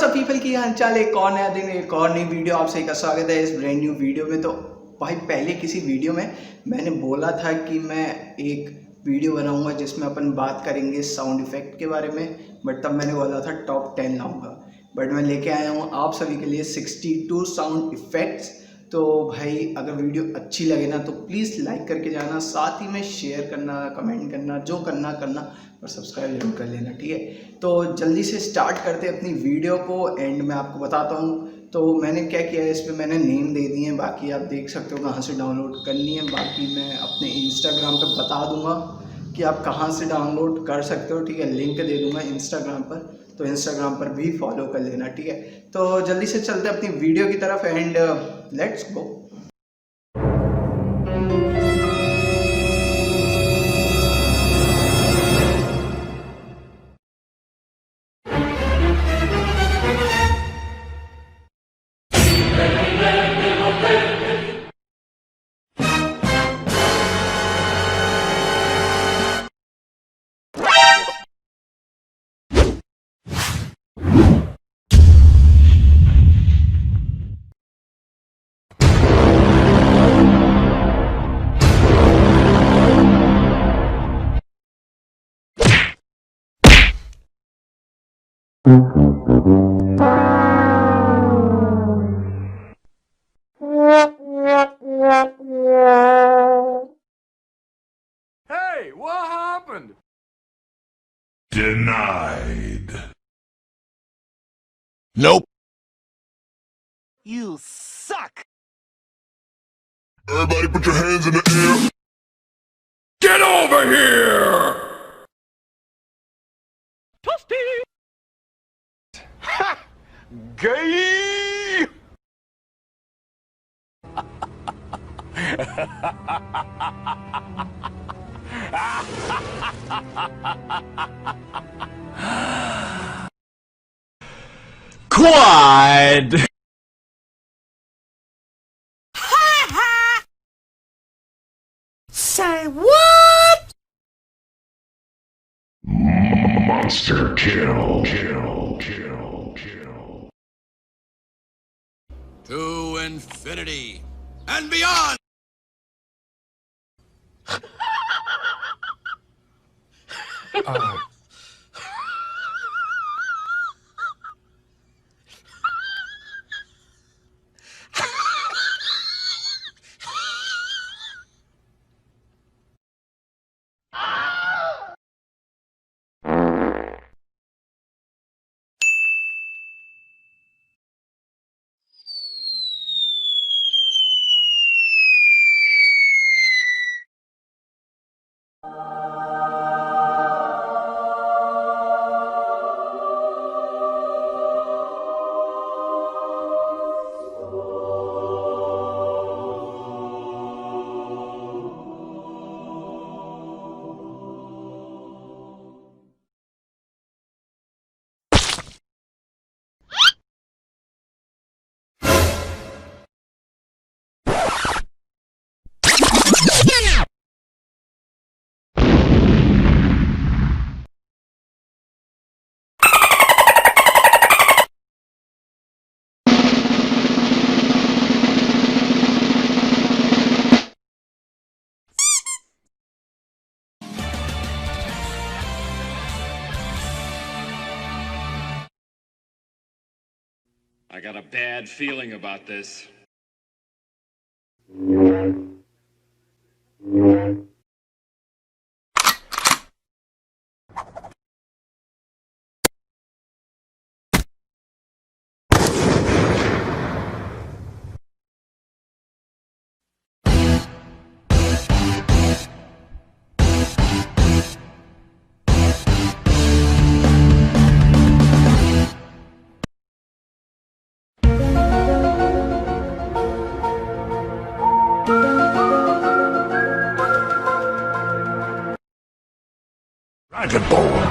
WhatsApp people की हालचाल। एक और नया दिन, एक और नई वीडियो, आप सभी का स्वागत है इस ब्रांड न्यू वीडियो में। तो भाई पहले किसी वीडियो में मैंने बोला था कि मैं एक वीडियो बनाऊंगा जिसमें अपन बात करेंगे साउंड इफेक्ट के बारे में, बट तब मैंने बोला था टॉप 10 लाऊंगा। बट मैं लेके आया हूँ आप सभी के लिए 62 साउंड इफेक्ट्स। तो भाई अगर वीडियो अच्छी लगे ना तो प्लीज़ लाइक करके जाना, साथ ही में शेयर करना, कमेंट करना, जो करना करना, और सब्सक्राइब जरूर कर लेना, ठीक है। तो जल्दी से स्टार्ट करते हैं अपनी वीडियो को, एंड मैं आपको बताता हूँ। तो मैंने क्या किया है, इस पर मैंने नेम दे दिए हैं, बाकी आप देख सकते हो कहाँ से डाउनलोड करनी है। बाकी मैं अपने इंस्टाग्राम पे बता दूँगा कि आप कहाँ से डाउनलोड कर सकते हो, ठीक है। लिंक दे दूँगा इंस्टाग्राम पर, तो इंस्टाग्राम पर भी फॉलो कर लेना, ठीक है। तो जल्दी से चलते हैं अपनी वीडियो की तरफ, and let's go. Hey, what happened? Denied. Nope. You suck! Everybody put your hands in the air. Get over here! Toasty! Ha! Gay! Quad! Say what? Monster kill. To infinity and beyond! I got a bad feeling about this. Dragonborn.